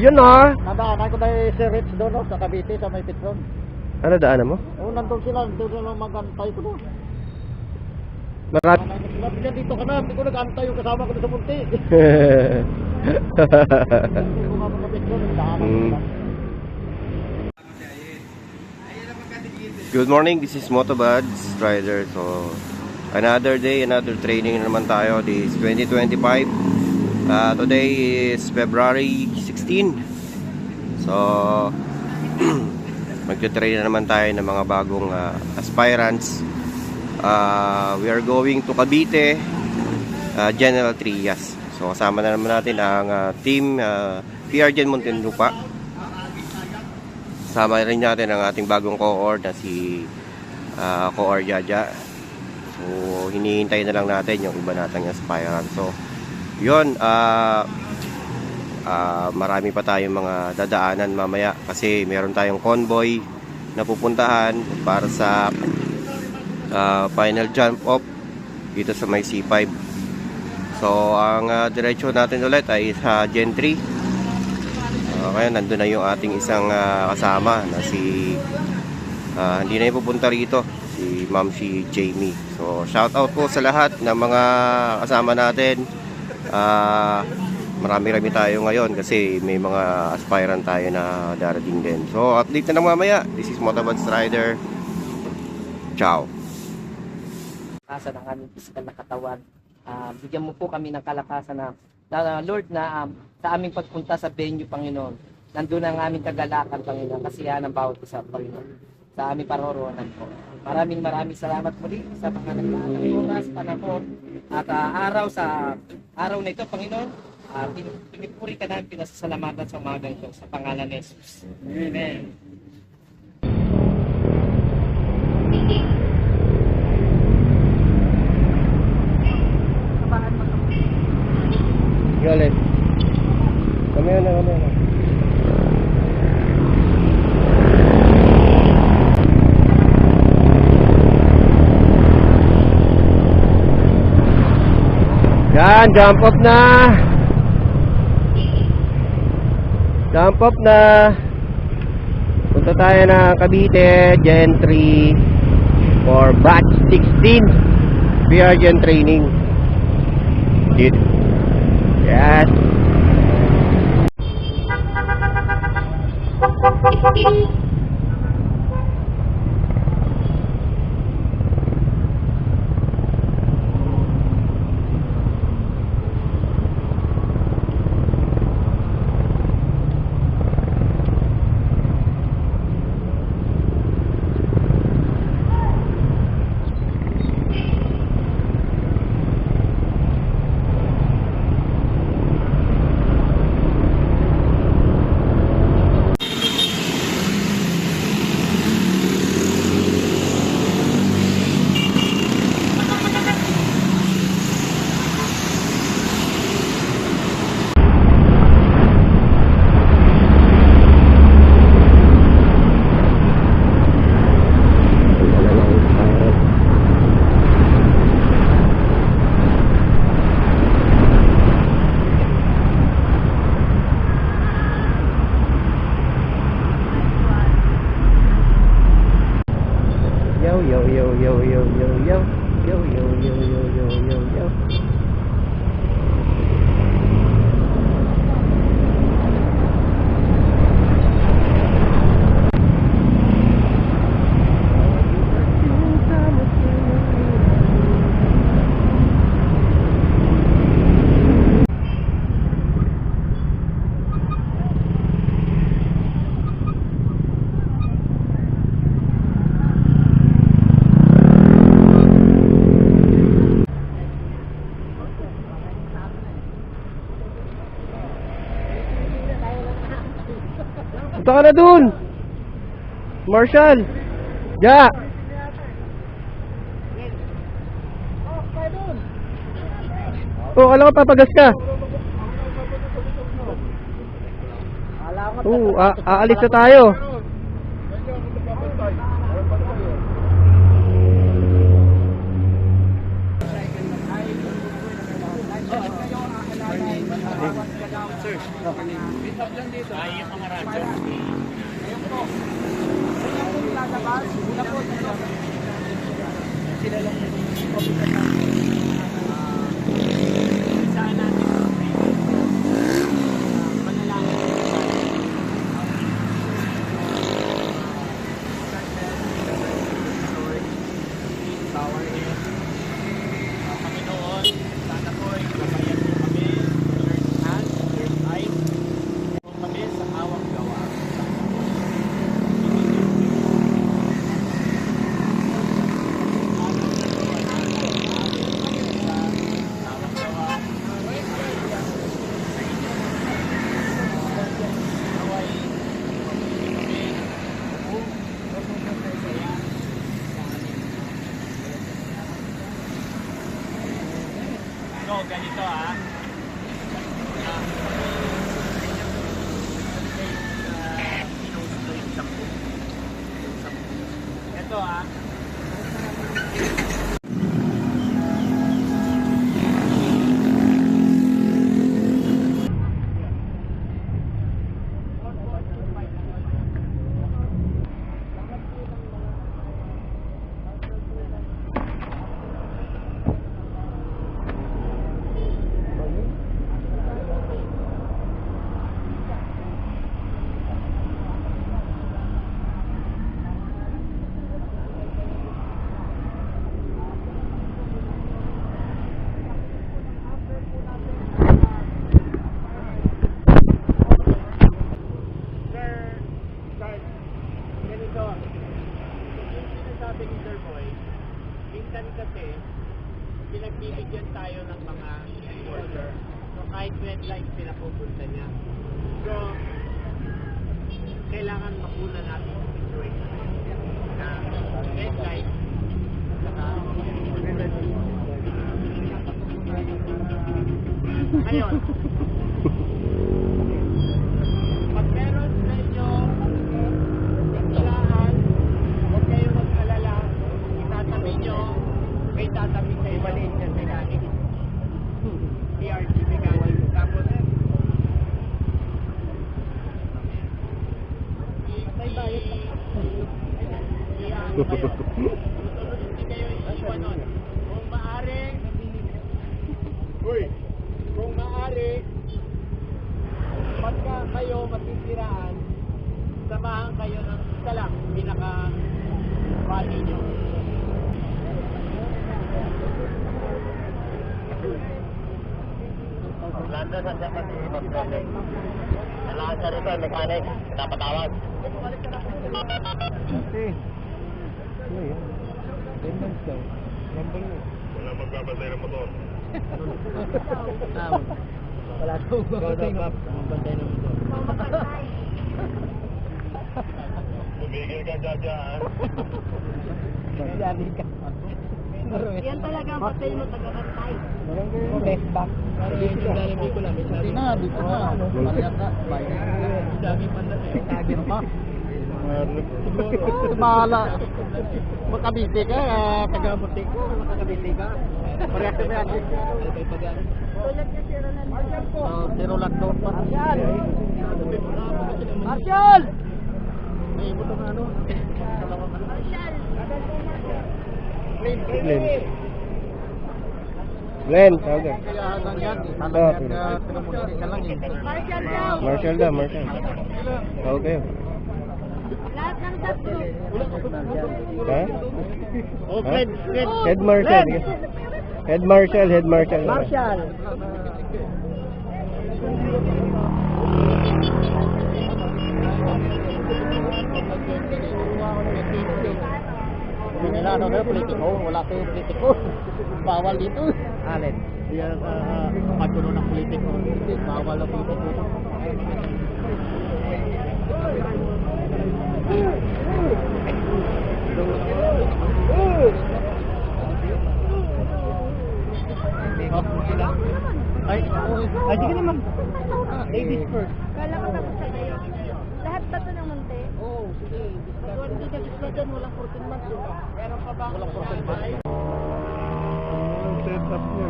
Yun na. Nadaanan ko na si Rich doon, no, sa Cavite, sa may Petron. Ano daanan mo? Oo, nandun sila magantay ko doon. Marat. Sila dito ka na, hindi ko nag-antay yung kasama ko doon sa Munti. Hindi ko nga sa Petron, daanan ko sila. Good morning, this is Motobuds Rider. So, another day, another training naman tayo. This is 2025. Today is February 16. So, magte-train na naman tayo ng mga bagong aspirants. We are going to Cavite, General Trias. So, kasama na naman natin ang team PR Gen Muntinlupa. Kasama rin natin ang ating bagong cohort na si Cohort Jaja. So, hinihintay na lang natin yung iba nating aspirant. So, yun, marami pa tayong mga dadaanan mamaya kasi meron tayong convoy na pupuntahan para sa final jump off dito sa may C5. So, ang diretsyo natin ulit ay sa Gen 3. Kaya nandun na yung ating isang kasama na si hindi na yung pupunta rito, si Ma'am si Jamie. So, shout out po sa lahat ng mga kasama natin. Marami-rami tayo ngayon kasi may mga aspirant tayo na darating din. So, update na lang mamaya. This is Motobuds Rider. Ciao. Kalakasan ng aming physical na katawan. Bigyan mo po kami ng kalakasan na Lord na sa aming pagpunta sa venue, Panginoon. Nandun ang aming kagalakan, Panginoon. Kasiyahan ng bawat isa, Panginoon. Sa aming paroroonan po. Maraming salamat muli sa mga naglalang oras, panahon, at araw na ito, Panginoon. Pinipuri ka namin, pinasasalamatan sa umagang ito sa pangalan ni Jesus. Amen. Galit. Kami na. Yan, jump off na. Jump off na. Punta tayo na Cavite, Gen 3 for batch 16 PR Gen training. Dito. Yes. Punta ka na dun, Marshall. Ja. Oh, alam ko papagas ka. Aalis na tayo. Sir, pick up lang dito. sila lang mag-office sa Saan natin manalangin power in Panginoon, sana po ay gabayan mo kami, your hand, your eyes, po kami sa awang gawa. So, ganito ito minsan kasi pinagbibigyan tayo ng mga order. So kahit red light pinapupunta niya. So kailangan makuna natin yung situation na red light saka ngayon pag meron sa inyo biglaan, huwag kayo mag-alala, itatabi nyo, may tatabi sa iyo maliit na mechanic, PRG mechanic, tapos i-ano kayo, susunod hindi kayo iiwan nun. Kung maaari, pagka kayo masisiraan, samahan kayo ng isa lang, pinaka-body nyo. Orlando, saan siya kasi mag-mechanic? Kailangan siya rito, mechanic, pinapatawag. Wala magbabantay ng motor. Wala daw magbantay ng motor. Tumigil ka dyan. Sabi ka. Yan talaga ang patay mo taga-kantay. Best back. Hindi ko lang. Hindi na, dito na. Pariyak na. Dami pa na. Tagir pa. Bahala. Makabiti ka, taga-butik ko. Makabiti ka. Pariyak na yan. Tulad niya si Ronald. Si Roland doon pa. Marshall! Marshall! May buto na ano. Marshall! Glenn, tawag ka. Kaya hanggang yan. Hanggang yan. Pinamunari ka lang eh. Marshall daw! Marshall daw, Marshall. Tawag kayo. Lahat ng tatlo. Ha? Oh, Ha? Glenn. Head Marshal. Head Marshal, Head Marshal. Marshall! Hindi nila ano kayo, politiko. Wala kayo politiko. Bawal dito. Alin? Yan, pagkuno ng politiko. Bawal ang politiko. Ay, sige naman. Ladies first. Kala ko tapos na kayo. Lahat ba ito ng munti? Oo, sige. Pag hindi ka gusto dyan, walang 14 months. Meron pa ba? Walang 14 months. Ang setup niya.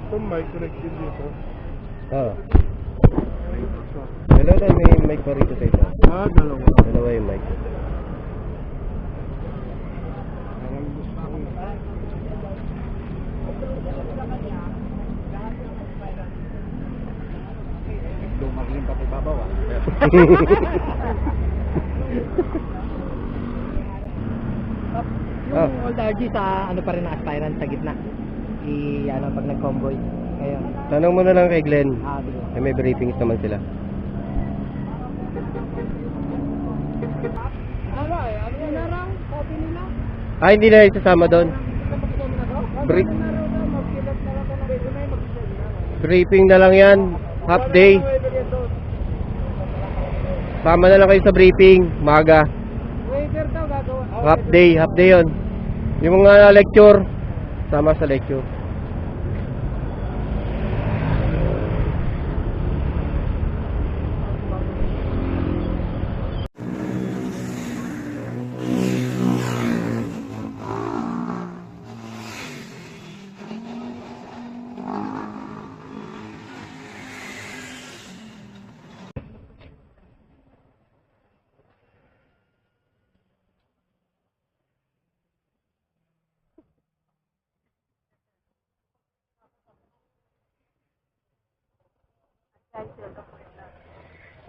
Ito mic connected dito. Oo. Dalawa tayo may mic pa rito sa ito. Dalawa. Dalawa yung mic. Oh. Yung old RG sa ano pa rin na aspirant sa gitna. Ano pag nag-convoy. Kaya Tanong mo na lang kay Glenn. sige. May briefings naman sila. Ano na raw? Copy nila? Ah, hindi na isasama doon. Bri- Magkilat na lang ng resume, briefing na lang yan. Half day. Sama na lang kayo sa briefing. Maga. Waiter daw gagawa. Half day yun. Yung mga lecture, sama sa lecture.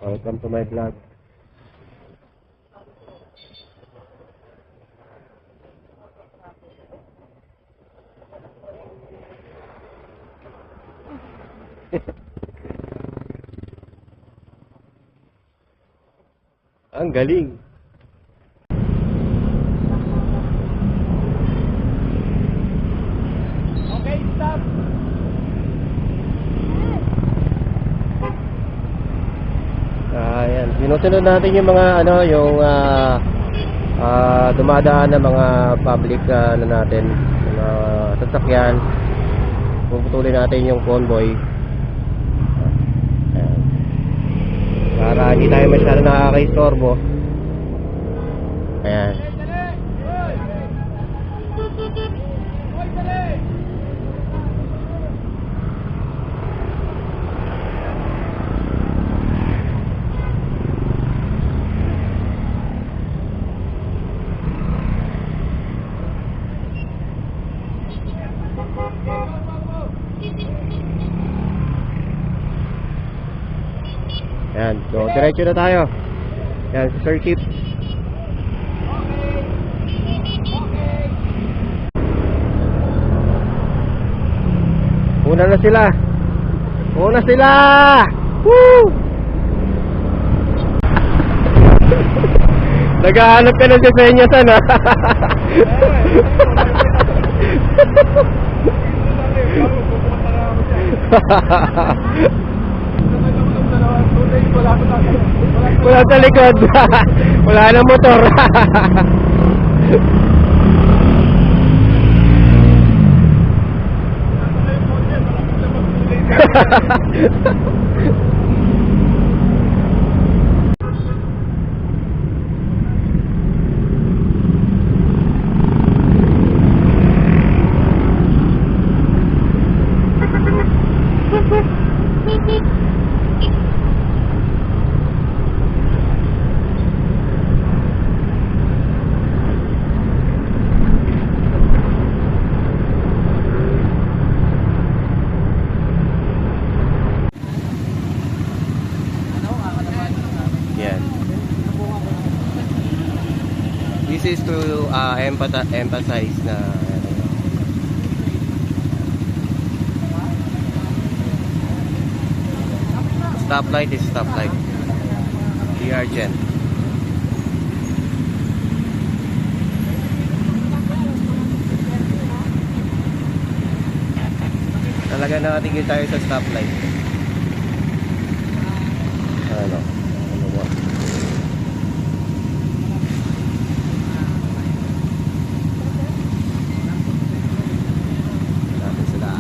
Welcome to my vlog. Ang galing. Okay, stop. Ayan, sinusunod natin yung mga dumadaan na mga public natin, mga sasakyan. Puputulin natin yung convoy. Ayan. Para hindi tayo masyado nakakaistorbo. Ayan. Ayan, so diretso na tayo. Ayan, si Sir Chief. Una na sila. Una sila! Woo! Naghahanap ka ng disenyasan ha. Wala sa likod. Wala na motor. Yan. This is to emphasize na stoplight is stoplight. DR Gen. Talaga nakatigil tayo sa stoplight. Ano ba? Natin sila.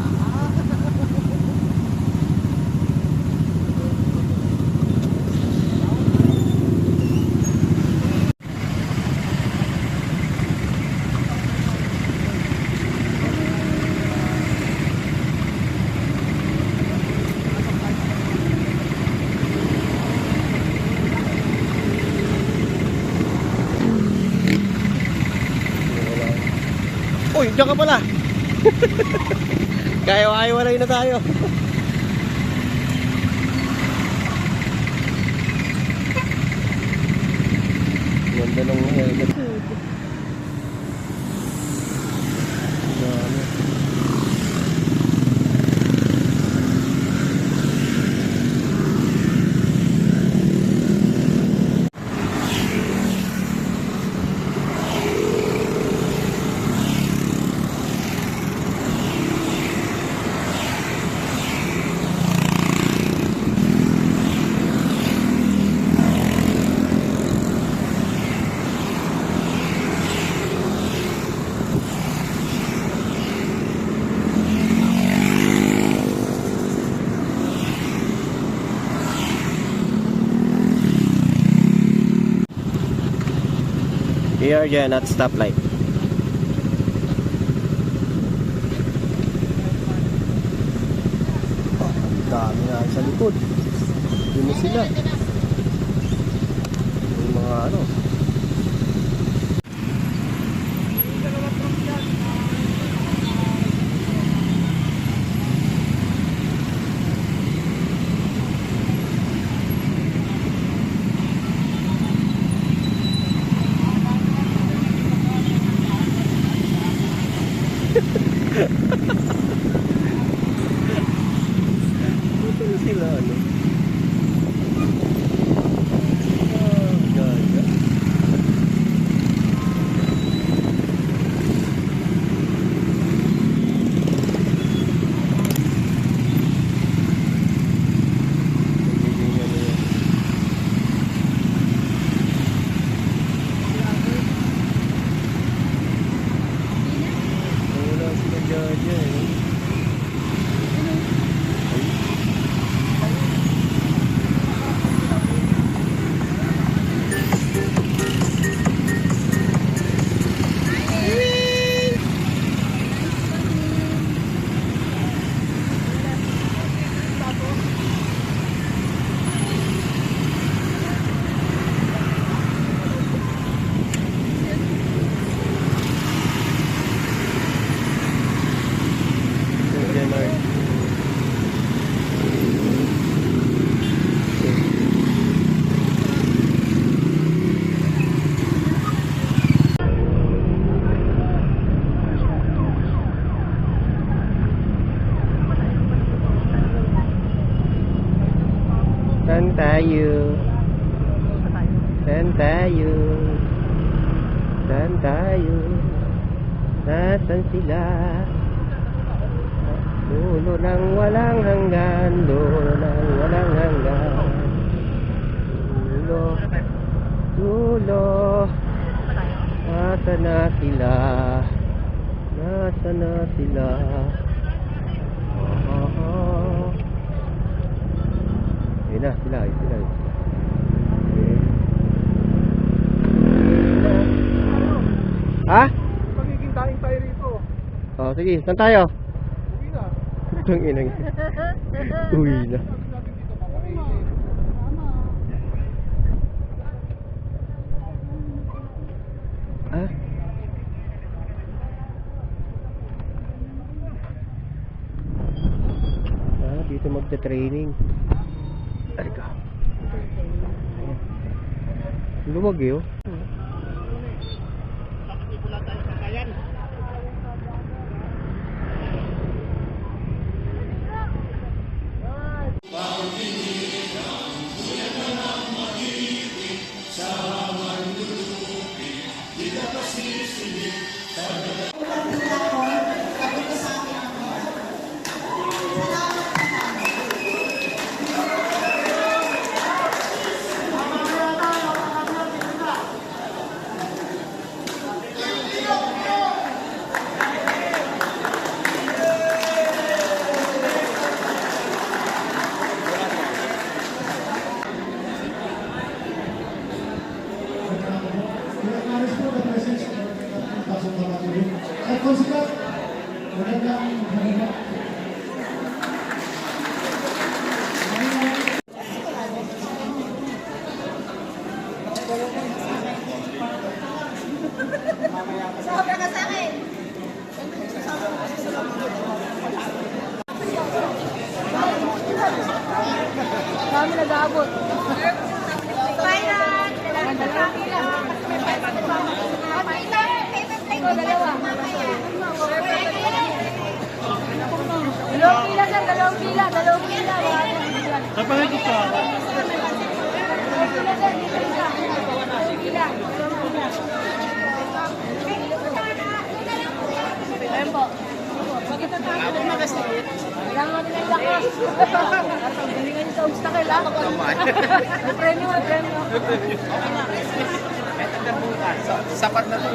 Uy, diyan ka pala. Kaya ay-walay na tayo. ganda ng helmet. Dami. We are dyan at stoplight. Dami nga sa likod. Yun na sila. Yung mga ano. Ito na sila ano. Ganda. Nagiging ano yan. Wala sila dyan eh. Saan tayo? Saan tayo? Saan tayo? Nasaan sila? Dulo ng walang hanggan, dulo ng walang hanggan. Dulo, dulo. Nasaan na sila? Nasaan na sila? Ayun na sila, ayun sila. Okay. Ha? Magiging daing tayo rito. Oh, sige, saan tayo? Uwi na. Itong inang. Uwi na. Ah? Ah, dito magta-training. Arika. Lumag eh, oh. Wala tayong sakayan. Sobra ka sa akin. Kami nag-aabot. Bye na. Kailangan lang. Kailangan natin ng lakas. Galingan niyo sa obstacle, ha? Premyo. Sapat na to.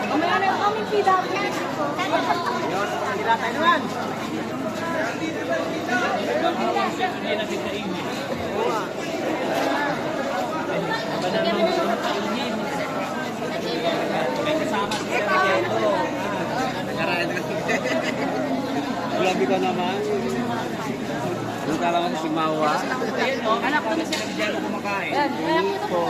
Mamaya na yung aming PW. Nilatay naman. Grabe ka naman. Doon ka lang si Mawa. Anak ko na siya. Hindi ako kumakain. Pairan po.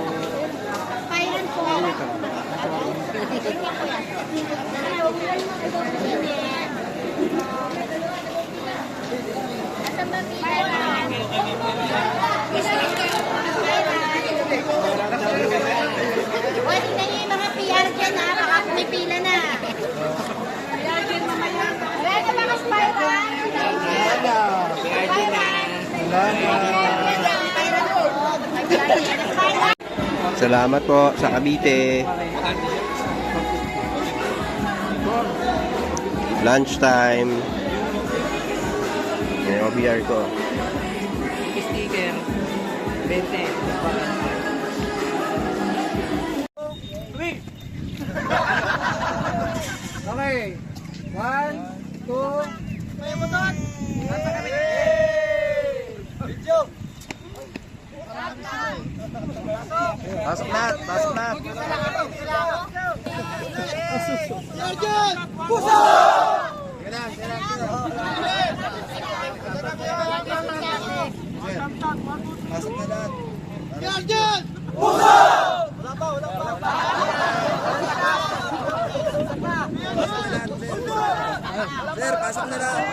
Wala na yung mga PR dyan, ha? Baka pumipila na. PR dyan mamaya. Wala na mga Spyran. Salamat po sa Cavite. Lunchtime. May OBR ko. Sticker. 20. Okay. 1, 2, pasok na, pasok na. Pasok na lahat. Sir, pasok na lahat.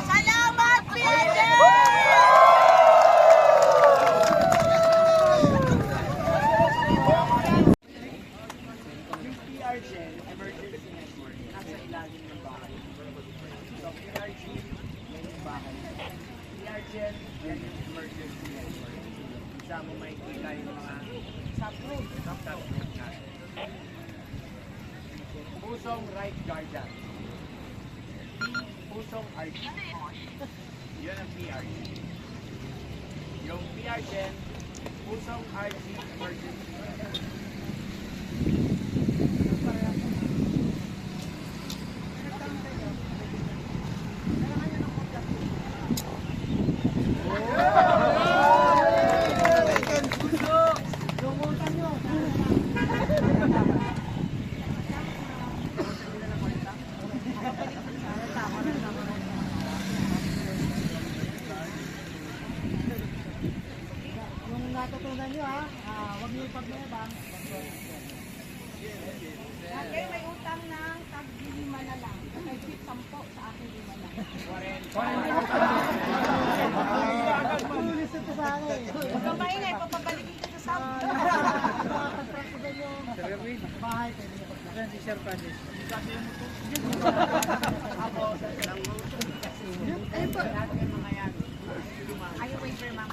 Salamat, PRJ! PRG, Emergency Network, nasa ilalim ng bahay. So, PRG, yan yung bahay. PRG, yan yung Emergency Network. Isa mo makikita yung mga subgroup natin. Pusong right guardian. Pusong RG. Yun ang PRG. Yung PRG, Pusong RG Emergency Network. Yung natutunan nyo, ha? Huwag niyo ipagmayabang. Dati may utang ng tag-5 na lang. Kaya 10 sa akin 5 lang. Pulisit ko sa akin. Huwag kang maingay, papabalikin ko sa sabon. Pagpraktigan yung bahay. Si Sir Francis. Ayun po. Ayaw waiver, ma'am.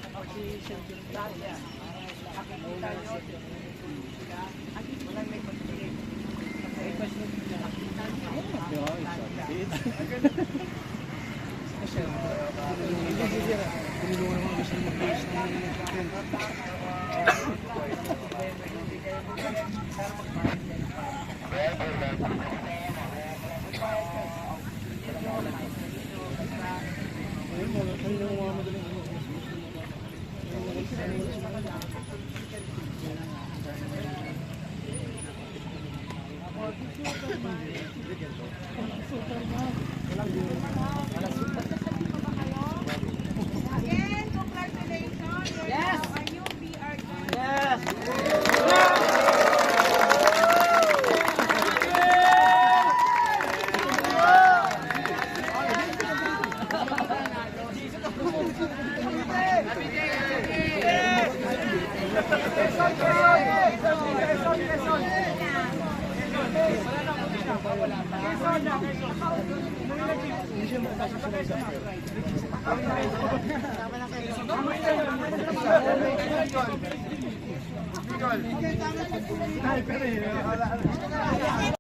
Again, congratulations. Yes. Are you BR? Yes! Again,